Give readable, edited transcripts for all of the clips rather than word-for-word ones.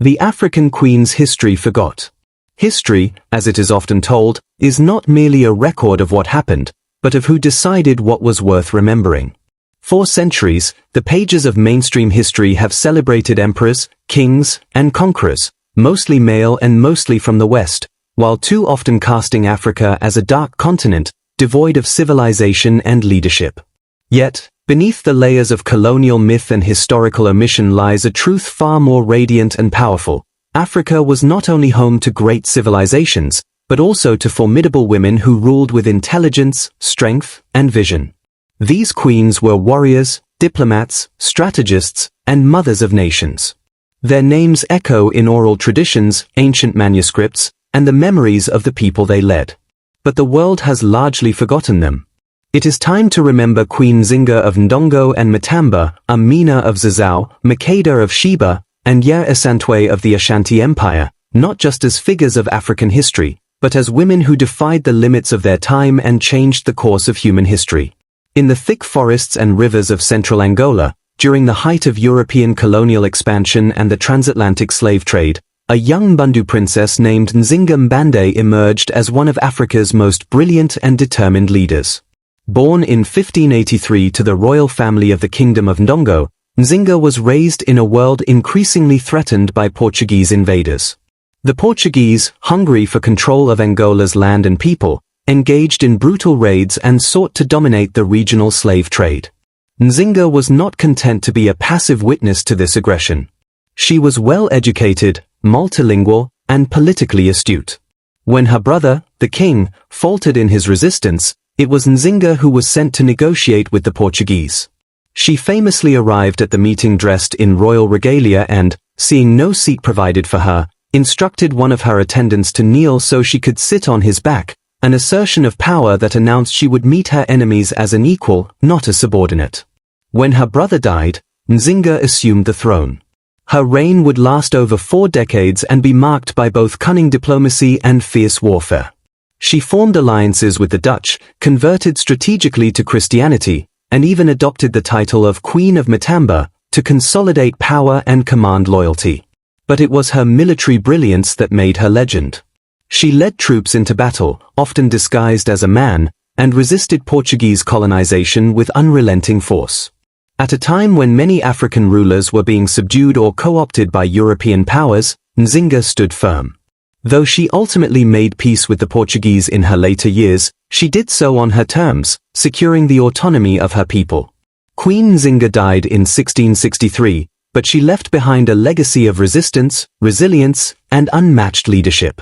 The African Queen's History Forgot. History, as it is often told, is not merely a record of what happened, but of who decided what was worth remembering. For centuries, the pages of mainstream history have celebrated emperors, kings, and conquerors, mostly male and mostly from the West, while too often casting Africa as a dark continent, devoid of civilization and leadership. Yet, beneath the layers of colonial myth and historical omission lies a truth far more radiant and powerful. Africa was not only home to great civilizations, but also to formidable women who ruled with intelligence, strength, and vision. These queens were warriors, diplomats, strategists, and mothers of nations. Their names echo in oral traditions, ancient manuscripts, and the memories of the people they led. But the world has largely forgotten them. It is time to remember Queen Nzinga of Ndongo and Matamba, Amina of Zazzau, Makeda of Sheba, and Yaa Asantewaa of the Ashanti Empire, not just as figures of African history, but as women who defied the limits of their time and changed the course of human history. In the thick forests and rivers of central Angola, during the height of European colonial expansion and the transatlantic slave trade, a young Bantu princess named Nzinga Mbande emerged as one of Africa's most brilliant and determined leaders. Born in 1583 to the royal family of the Kingdom of Ndongo, Nzinga was raised in a world increasingly threatened by Portuguese invaders. The Portuguese, hungry for control of Angola's land and people, engaged in brutal raids and sought to dominate the regional slave trade. Nzinga was not content to be a passive witness to this aggression. She was well-educated, multilingual, and politically astute. When her brother, the king, faltered in his resistance, it was Nzinga who was sent to negotiate with the Portuguese. She famously arrived at the meeting dressed in royal regalia and, seeing no seat provided for her, instructed one of her attendants to kneel so she could sit on his back, an assertion of power that announced she would meet her enemies as an equal, not a subordinate. When her brother died, Nzinga assumed the throne. Her reign would last over 4 decades and be marked by both cunning diplomacy and fierce warfare. She formed alliances with the Dutch, converted strategically to Christianity, and even adopted the title of Queen of Matamba, to consolidate power and command loyalty. But it was her military brilliance that made her legend. She led troops into battle, often disguised as a man, and resisted Portuguese colonization with unrelenting force. At a time when many African rulers were being subdued or co-opted by European powers, Nzinga stood firm. Though she ultimately made peace with the Portuguese in her later years, she did so on her terms, securing the autonomy of her people. Queen Nzinga died in 1663, but she left behind a legacy of resistance, resilience, and unmatched leadership.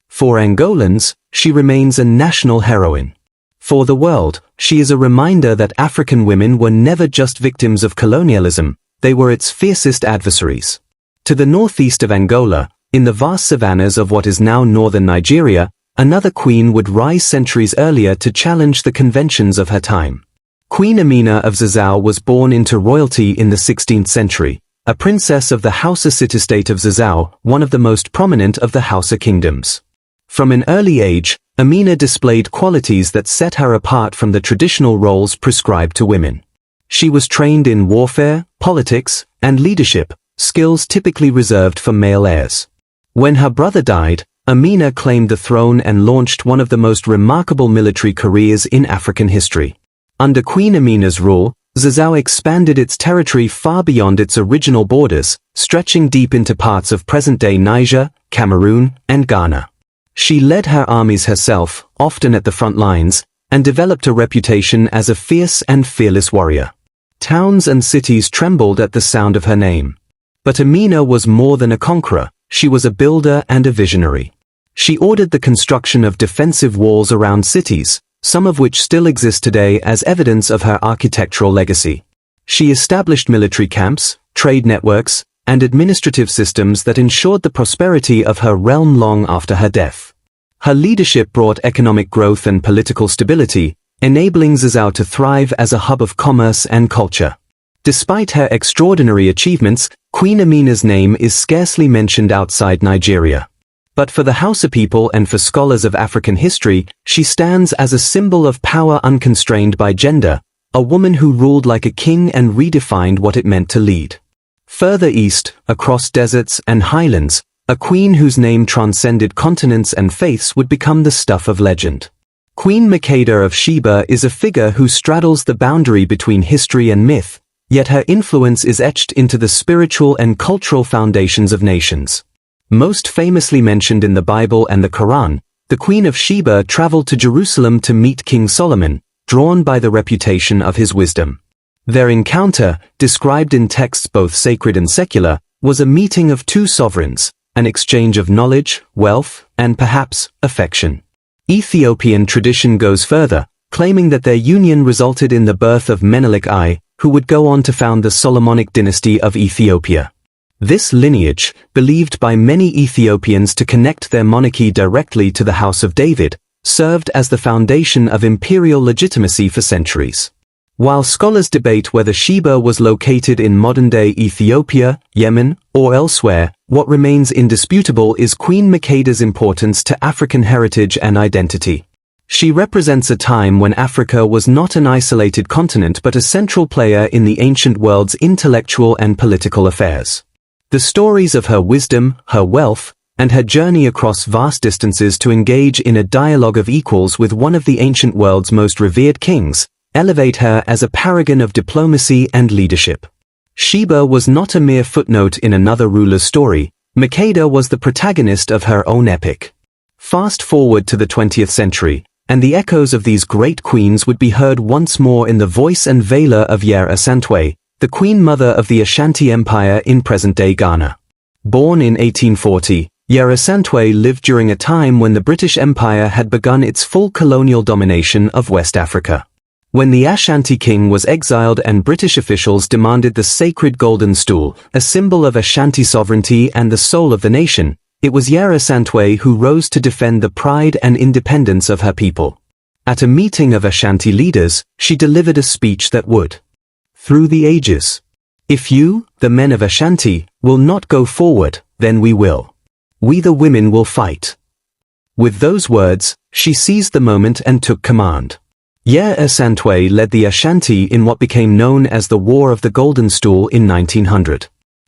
For Angolans, she remains a national heroine. For the world, she is a reminder that African women were never just victims of colonialism, they were its fiercest adversaries. To the northeast of Angola, in the vast savannas of what is now northern Nigeria, another queen would rise centuries earlier to challenge the conventions of her time. Queen Amina of Zazzau was born into royalty in the 16th century, a princess of the Hausa city-state of Zazzau, one of the most prominent of the Hausa kingdoms. From an early age, Amina displayed qualities that set her apart from the traditional roles prescribed to women. She was trained in warfare, politics, and leadership, skills typically reserved for male heirs. When her brother died, Amina claimed the throne and launched one of the most remarkable military careers in African history. Under Queen Amina's rule, Zazzau expanded its territory far beyond its original borders, stretching deep into parts of present-day Niger, Cameroon, and Ghana. She led her armies herself, often at the front lines, and developed a reputation as a fierce and fearless warrior. Towns and cities trembled at the sound of her name. But Amina was more than a conqueror, she was a builder and a visionary. She ordered the construction of defensive walls around cities, some of which still exist today as evidence of her architectural legacy. She established military camps, trade networks, and administrative systems that ensured the prosperity of her realm long after her death. Her leadership brought economic growth and political stability, enabling Zazzau to thrive as a hub of commerce and culture. Despite her extraordinary achievements, Queen Amina's name is scarcely mentioned outside Nigeria. But for the Hausa people and for scholars of African history, she stands as a symbol of power unconstrained by gender, a woman who ruled like a king and redefined what it meant to lead. Further east, across deserts and highlands, a queen whose name transcended continents and faiths would become the stuff of legend. Queen Makeda of Sheba is a figure who straddles the boundary between history and myth, yet her influence is etched into the spiritual and cultural foundations of nations. Most famously mentioned in the Bible and the Quran, the Queen of Sheba traveled to Jerusalem to meet King Solomon, drawn by the reputation of his wisdom. Their encounter, described in texts both sacred and secular, was a meeting of two sovereigns, an exchange of knowledge, wealth, and perhaps, affection. Ethiopian tradition goes further, claiming that their union resulted in the birth of Menelik I, who would go on to found the Solomonic dynasty of Ethiopia. This lineage, believed by many Ethiopians to connect their monarchy directly to the House of David, served as the foundation of imperial legitimacy for centuries. While scholars debate whether Sheba was located in modern-day Ethiopia, Yemen, or elsewhere, what remains indisputable is Queen Makeda's importance to African heritage and identity. She represents a time when Africa was not an isolated continent but a central player in the ancient world's intellectual and political affairs. The stories of her wisdom, her wealth, and her journey across vast distances to engage in a dialogue of equals with one of the ancient world's most revered kings, elevate her as a paragon of diplomacy and leadership. Sheba was not a mere footnote in another ruler's story. Makeda was the protagonist of her own epic. Fast forward to the 20th century, and the echoes of these great queens would be heard once more in the voice and valor of Yaa Asantewaa, the queen mother of the Ashanti Empire in present-day Ghana. Born in 1840, Yaa Asantewaa lived during a time when the British Empire had begun its full colonial domination of West Africa. When the Ashanti king was exiled and British officials demanded the sacred golden stool, a symbol of Ashanti sovereignty and the soul of the nation, it was Yaa Asantewaa who rose to defend the pride and independence of her people. At a meeting of Ashanti leaders, she delivered a speech that would, through the ages, if you, the men of Ashanti, will not go forward, then we will. We the women will fight. With those words, she seized the moment and took command. Yaa Asantewaa led the Ashanti in what became known as the War of the Golden Stool in 1900.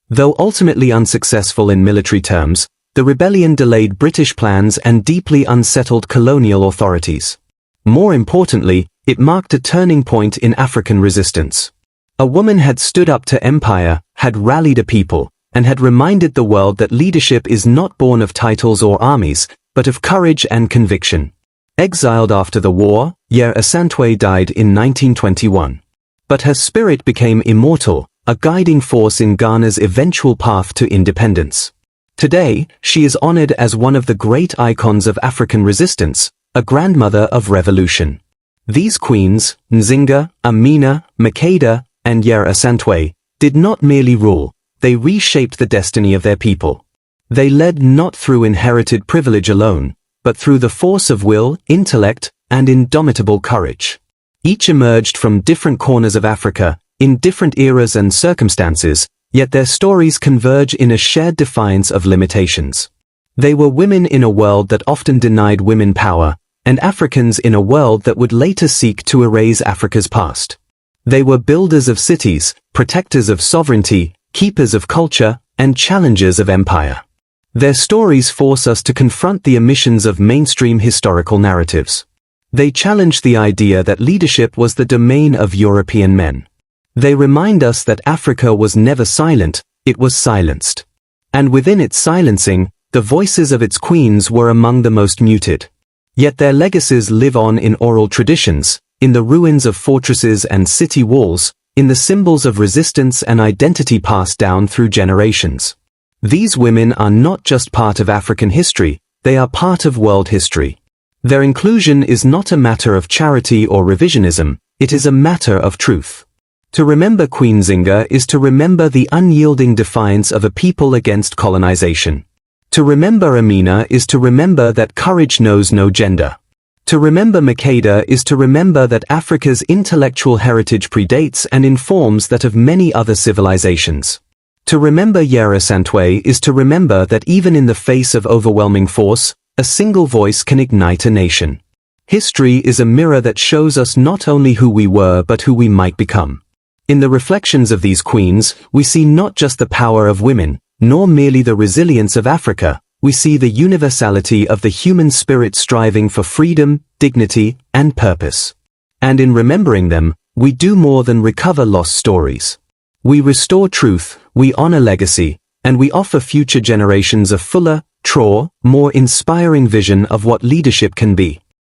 Though ultimately unsuccessful in military terms, the rebellion delayed British plans and deeply unsettled colonial authorities. More importantly, it marked a turning point in African resistance. A woman had stood up to empire, had rallied a people, and had reminded the world that leadership is not born of titles or armies, but of courage and conviction. Exiled after the war, Yaa Asantewaa died in 1921. But her spirit became immortal, a guiding force in Ghana's eventual path to independence. Today, she is honored as one of the great icons of African resistance, a grandmother of revolution. These queens, Nzinga, Amina, Makeda, and Yaa Asantewaa, did not merely rule, they reshaped the destiny of their people. They led not through inherited privilege alone, but through the force of will, intellect, and indomitable courage. Each emerged from different corners of Africa, in different eras and circumstances, yet their stories converge in a shared defiance of limitations. They were women in a world that often denied women power, and Africans in a world that would later seek to erase Africa's past. They were builders of cities, protectors of sovereignty, keepers of culture, and challengers of empire. Their stories force us to confront the omissions of mainstream historical narratives. They challenge the idea that leadership was the domain of European men. They remind us that Africa was never silent, it was silenced. And within its silencing, the voices of its queens were among the most muted. Yet their legacies live on in oral traditions, in the ruins of fortresses and city walls, in the symbols of resistance and identity passed down through generations. These women are not just part of African history, they are part of world history. Their inclusion is not a matter of charity or revisionism, it is a matter of truth. To remember Queen Nzinga is to remember the unyielding defiance of a people against colonization. To remember Amina is to remember that courage knows no gender. To remember Makeda is to remember that Africa's intellectual heritage predates and informs that of many other civilizations. To remember Yaa Asantewaa is to remember that even in the face of overwhelming force, a single voice can ignite a nation. History is a mirror that shows us not only who we were but who we might become. In the reflections of these queens, we see not just the power of women, nor merely the resilience of Africa, we see the universality of the human spirit striving for freedom, dignity, and purpose. And in remembering them, we do more than recover lost stories. We restore truth, we honor legacy, and we offer future generations a fuller, truer, more inspiring vision of what leadership can be.